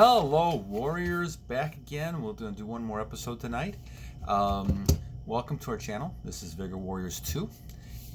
Hello, Warriors, back again. We'll do one more episode tonight. Um, Welcome to our channel. This is Vigor Warriors 2,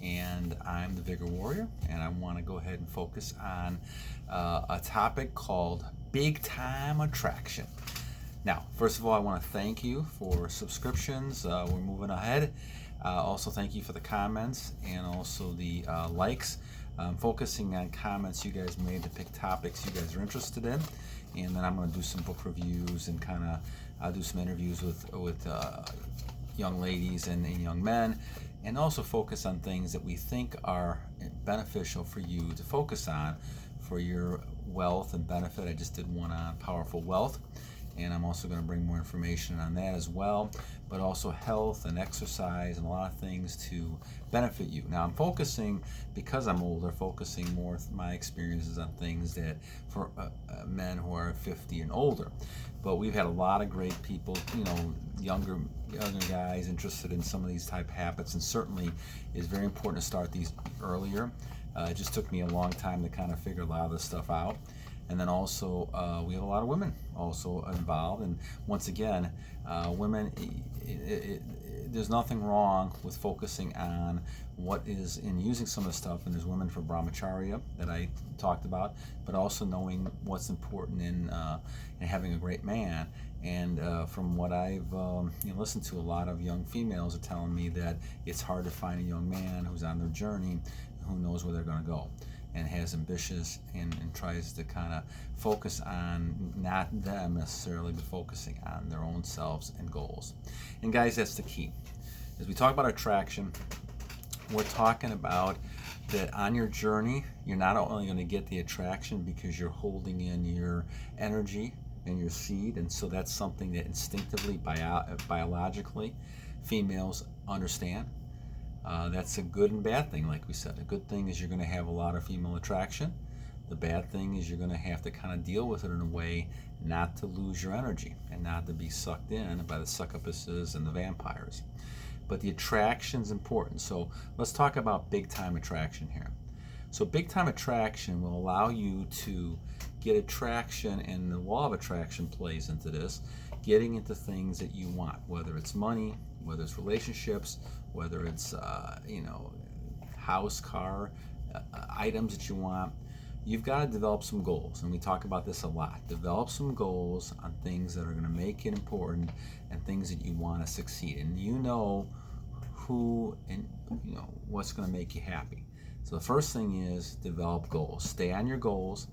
and I'm the Vigor Warrior, and I want to go ahead and focus on a topic called Big Time Attraction. Now, first of all, I want to thank you for subscriptions. We're moving ahead. Also, thank you for the comments and also the likes. Focusing on comments you guys made to pick topics you guys are interested in, and then I'm going to do some book reviews and kind of I'll do some interviews with young ladies and young men, and also focus on things that we think are beneficial for you to focus on for your wealth and benefit. I just did one on powerful wealth, and I'm also going to bring more information on that as well, but also health and exercise and a lot of things to benefit you. Now I'm focusing, because I'm older, focusing more my experiences on things that for men who are 50 and older. But we've had a lot of great people, younger guys interested in some of these type habits, and certainly it's very important to start these earlier. It just took me a long time to kind of figure a lot of this stuff out. And then also, we have a lot of women also involved. And once again, women, there's nothing wrong with focusing on what is in using some of the stuff. And there's women for brahmacharya that I talked about, but also knowing what's important in having a great man. And from what I've listened to, a lot of young females are telling me that it's hard to find a young man who's on their journey, who knows where they're going to go, and has ambitious and tries to kind of focus on not them necessarily, but focusing on their own selves and goals. And guys, that's the key. As we talk about attraction, we're talking about that on your journey, you're not only going to get the attraction because you're holding in your energy and your seed, and so that's something that instinctively, biologically, females understand. That's a good and bad thing, like we said. A good thing is you're going to have a lot of female attraction. The bad thing is you're going to have to kind of deal with it in a way not to lose your energy and not to be sucked in by the succubuses and the vampires. But the attraction is important. So let's talk about big time attraction here. So big time attraction will allow you to get attraction, and the law of attraction plays into this, getting into things that you want, whether it's money, whether it's relationships, whether it's house, car, items that you want. You've got to develop some goals, and we talk about this a lot. Develop some goals on things that are going to make it important and things that you want to succeed. And who and what's going to make you happy. So the first thing is develop goals. Stay on your goals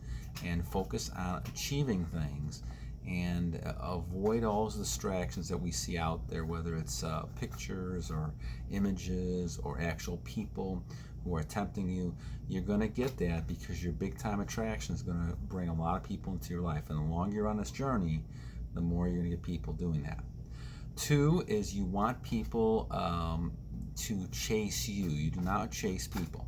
and focus on achieving things, and avoid all the distractions that we see out there, whether it's pictures or images or actual people who are tempting you. You're going to get that because your big time attraction is going to bring a lot of people into your life, and the longer you're on this journey, the more you're going to get people doing that. 2 is you want people to chase you. You do not chase people.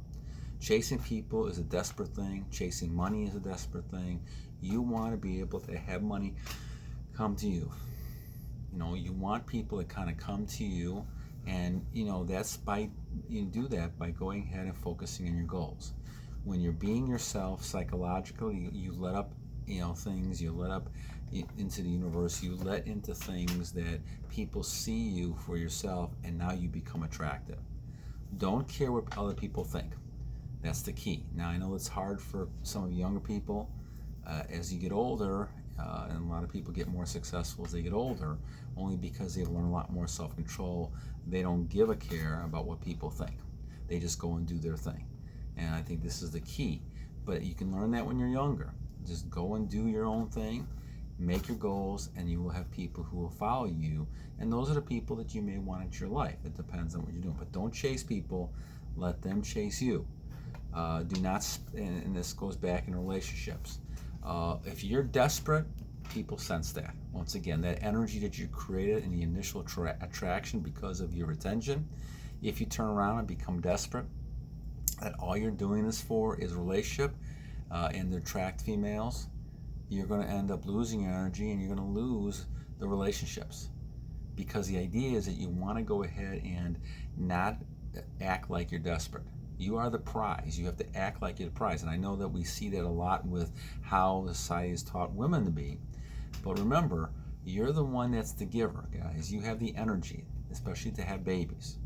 Chasing people is a desperate thing. Chasing money is a desperate thing. You want to be able to have money come to you. You want people to kind of come to you, and that's you do that by going ahead and focusing on your goals. When you're being yourself psychologically, you let up things, you let up into the universe, you let into things that people see you for yourself, and now you become attractive. Don't care what other people think. That's the key. Now, I know it's hard for some of the younger people as you get older, and a lot of people get more successful as they get older, only because they learn a lot more self-control. They don't give a care about what people think. They just go and do their thing. And I think this is the key. But you can learn that when you're younger. Just go and do your own thing, make your goals, and you will have people who will follow you. And those are the people that you may want into your life. It depends on what you're doing. But don't chase people. Let them chase you. Do not, and this goes back in relationships. If you're desperate, people sense that. Once again, that energy that you created in the initial attraction because of your attention, if you turn around and become desperate, that all you're doing this for is relationship, and to attract females, you're going to end up losing your energy, and you're going to lose the relationships. Because the idea is that you want to go ahead and not act like you're desperate. You are the prize. You have to act like you're the prize. And I know that we see that a lot with how society has taught women to be. But remember, you're the one that's the giver, guys. You have the energy, especially to have babies.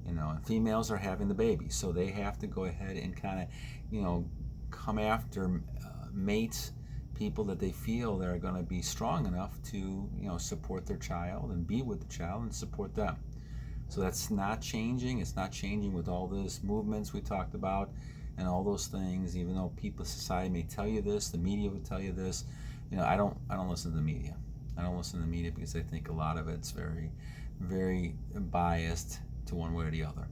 And females are having the babies, so they have to go ahead and kind of, come after mates, people that they feel that are going to be strong enough to, support their child and be with the child and support them. So that's not changing. It's not changing with all those movements we talked about and all those things. Even though society may tell you this, the media would tell you this. I don't listen to the media. I don't listen to the media because I think a lot of it's very, very biased to one way or the other.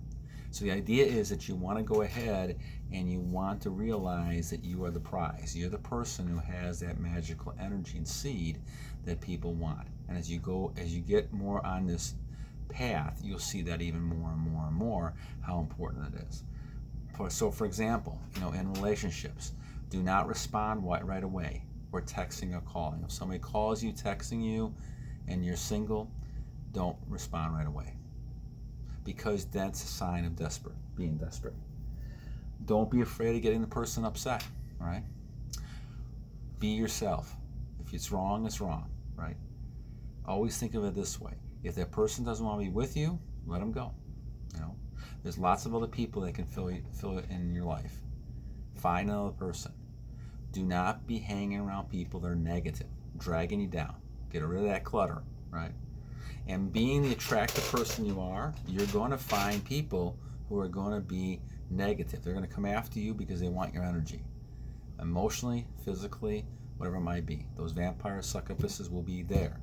So the idea is that you want to go ahead and you want to realize that you are the prize. You're the person who has that magical energy and seed that people want. And as you get more on this path, you'll see that even more and more and more how important it is. So for example, in relationships, do not respond right away or texting or calling. If somebody calls you, texting you, and you're single, don't respond right away, because that's a sign of being desperate. Don't be afraid of getting the person upset, right? Be yourself. If it's wrong, it's wrong, right? Always think of it this way. If that person doesn't want to be with you, let them go. There's lots of other people that can fill it in your life. Find another person. Do not be hanging around people that are negative, dragging you down. Get rid of that clutter, right? And being the attractive person you are, you're going to find people who are going to be negative. They're going to come after you because they want your energy. Emotionally, physically, whatever it might be. Those vampire succubuses will be there.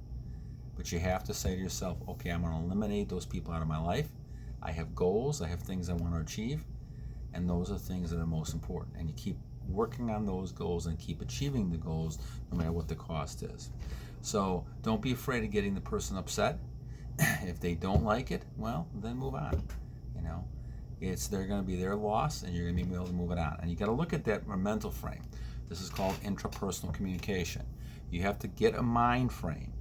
But you have to say to yourself, okay, I'm going to eliminate those people out of my life. I have goals. I have things I want to achieve. And those are things that are most important. And you keep working on those goals and keep achieving the goals no matter what the cost is. So don't be afraid of getting the person upset. If they don't like it, well, then move on. They're going to be their loss, and you're going to be able to move it on. And you got to look at that mental frame. This is called intrapersonal communication. You have to get a mind frame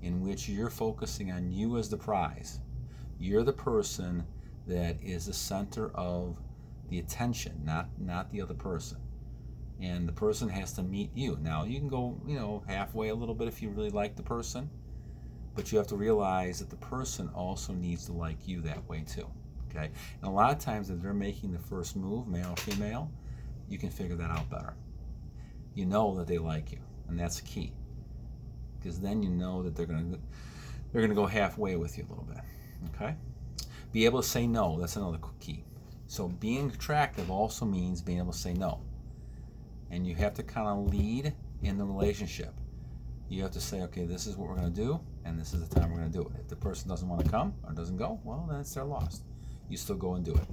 in which you're focusing on you as the prize. You're the person that is the center of the attention, not the other person. And the person has to meet you. Now, you can go, halfway a little bit if you really like the person, but you have to realize that the person also needs to like you that way too. Okay? And a lot of times if they're making the first move, male or female, you can figure that out better. You know that they like you, and that's key. Because then you know that they're gonna go halfway with you a little bit. Okay? Be able to say no, that's another key. So being attractive also means being able to say no. And you have to kind of lead in the relationship. You have to say, okay, this is what we're going to do, and this is the time we're going to do it. If the person doesn't want to come or doesn't go, well, then it's their loss. You still go and do it.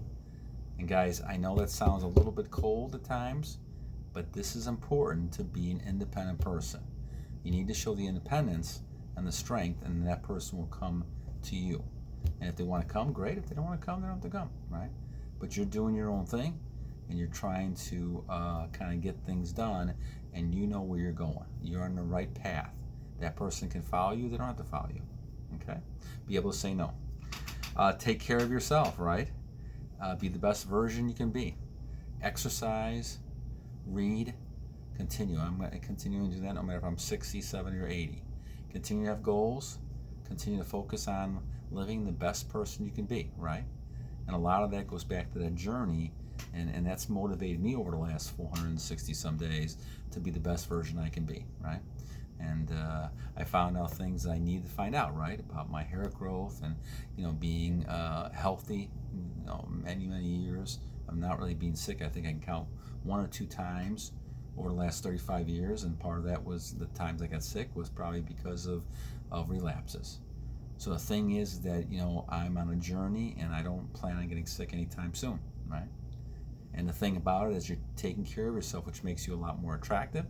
And guys, I know that sounds a little bit cold at times, but this is important to be an independent person. You need to show the independence and the strength, and that person will come to you. And if they want to come, great. If they don't want to come, they don't have to come, right? But you're doing your own thing, and you're trying to kind of get things done, and you know where you're going. You're on the right path. That person can follow you. They don't have to follow you. Okay? Be able to say no. Take care of yourself, right? Be the best version you can be. Exercise, read, continue. I'm going to continue to do that no matter if I'm 60, 70, or 80. Continue to have goals. Continue to focus on living the best person you can be, right? And a lot of that goes back to that journey, and that's motivated me over the last 460 some days to be the best version I can be, right? And I found out things that I needed to find out, right, about my hair growth and being healthy, many years. I'm not really being sick. I think I can count 1 or 2 times over the last 35 years, and part of that was the times I got sick was probably because of relapses. So the thing is that I'm on a journey, and I don't plan on getting sick anytime soon, right? And the thing about it is you're taking care of yourself, which makes you a lot more attractive.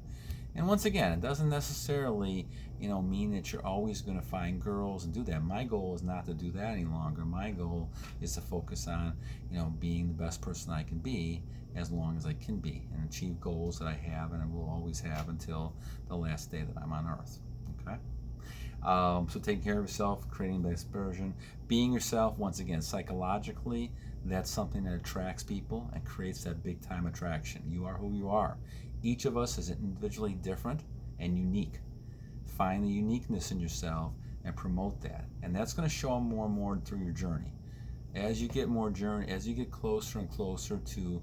And once again, it doesn't necessarily, mean that you're always going to find girls and do that. My goal is not to do that any longer. My goal is to focus on, being the best person I can be as long as I can be, and achieve goals that I have and I will always have until the last day that I'm on Earth. Okay? So taking care of yourself, creating the best version, being yourself, once again, psychologically, that's something that attracts people and creates that big time attraction. You are who you are. Each of us is individually different and unique. find the uniqueness in yourself and promote that. And that's going to show up more and more through your journey. As you get closer and closer to,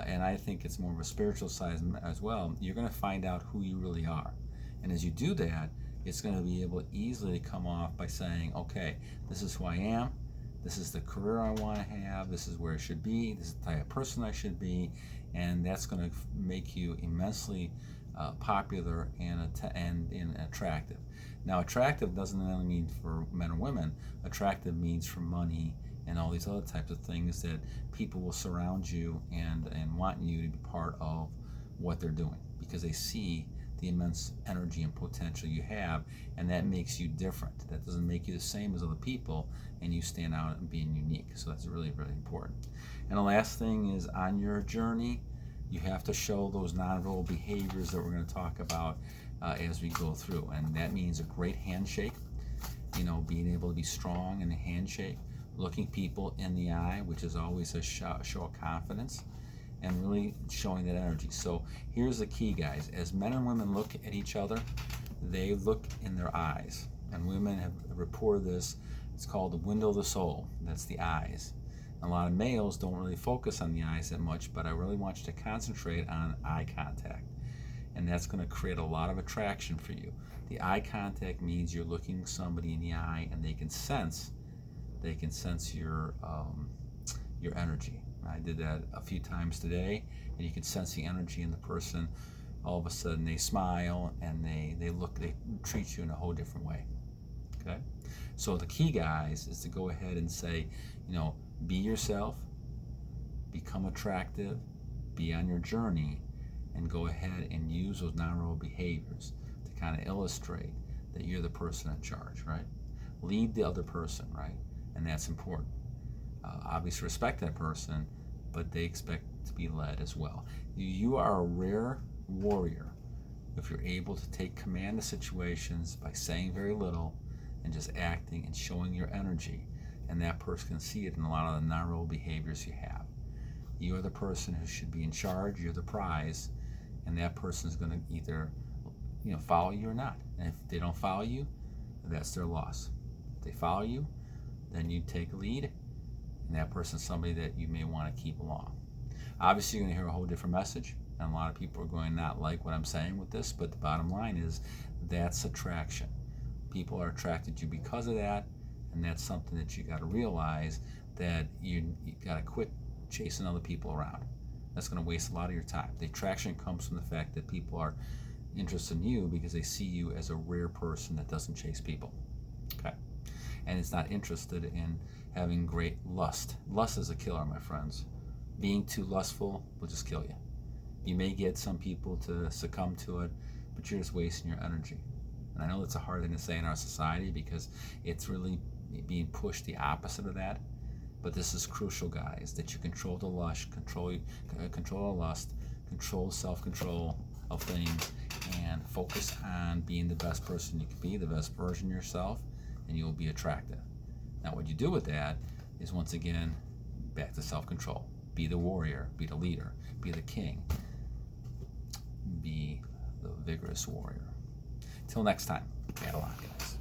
and I think it's more of a spiritual side as well, you're going to find out who you really are. And as you do that, it's going to be able easily to come off by saying, okay, this is who I am, this is the career I want to have, this is where I should be, this is the type of person I should be, and that's going to make you immensely popular and attractive. Now, attractive doesn't only mean for men or women. Attractive means for money and all these other types of things that people will surround you and want you to be part of what they're doing, because they see the immense energy and potential you have, and that makes you different. That doesn't make you the same as other people, and you stand out and being unique. So that's really, really important. And the last thing is, on your journey, you have to show those nonverbal behaviors that we're going to talk about as we go through. And that means a great handshake, being able to be strong in a handshake, looking people in the eye, which is always a show of confidence, and really showing that energy. So here's the key, guys. As men and women look at each other, they look in their eyes. And women have reported this. It's called the window of the soul. That's the eyes. A lot of males don't really focus on the eyes that much, but I really want you to concentrate on eye contact. And that's going to create a lot of attraction for you. The eye contact means you're looking somebody in the eye, and they can sense your energy. I did that a few times today, and you can sense the energy in the person. All of a sudden, they smile and they treat you in a whole different way. Okay, so the key, guys, is to go ahead and say, be yourself, become attractive, be on your journey, and go ahead and use those nonverbal behaviors to kind of illustrate that you're the person in charge, right? Lead the other person, right? And that's important. Obviously respect that person, but they expect to be led as well. You are a rare warrior if you're able to take command of situations by saying very little and just acting and showing your energy, and that person can see it in a lot of the nonverbal behaviors you have. You are the person who should be in charge. You're the prize, and that person is going to either follow you or not. And if they don't follow you, that's their loss. If they follow you, then you take a lead, and that person's somebody that you may want to keep along. Obviously, you're going to hear a whole different message, and a lot of people are going to not like what I'm saying with this, but the bottom line is that's attraction. People are attracted to you because of that, and that's something that you got to realize, that you got to quit chasing other people around. That's going to waste a lot of your time. The attraction comes from the fact that people are interested in you because they see you as a rare person that doesn't chase people. Okay? And it's not interested in having great lust. Lust is a killer, my friends. Being too lustful will just kill you. You may get some people to succumb to it, but you're just wasting your energy. And I know that's a hard thing to say in our society because it's really being pushed the opposite of that. But this is crucial, guys, that you control the lust, control self-control of things, and focus on being the best person you can be, the best version of yourself, and you will be attractive. Now, what you do with that is, once again, back to self-control. Be the warrior, be the leader, be the king, be the vigorous warrior. Till next time, battle on, guys.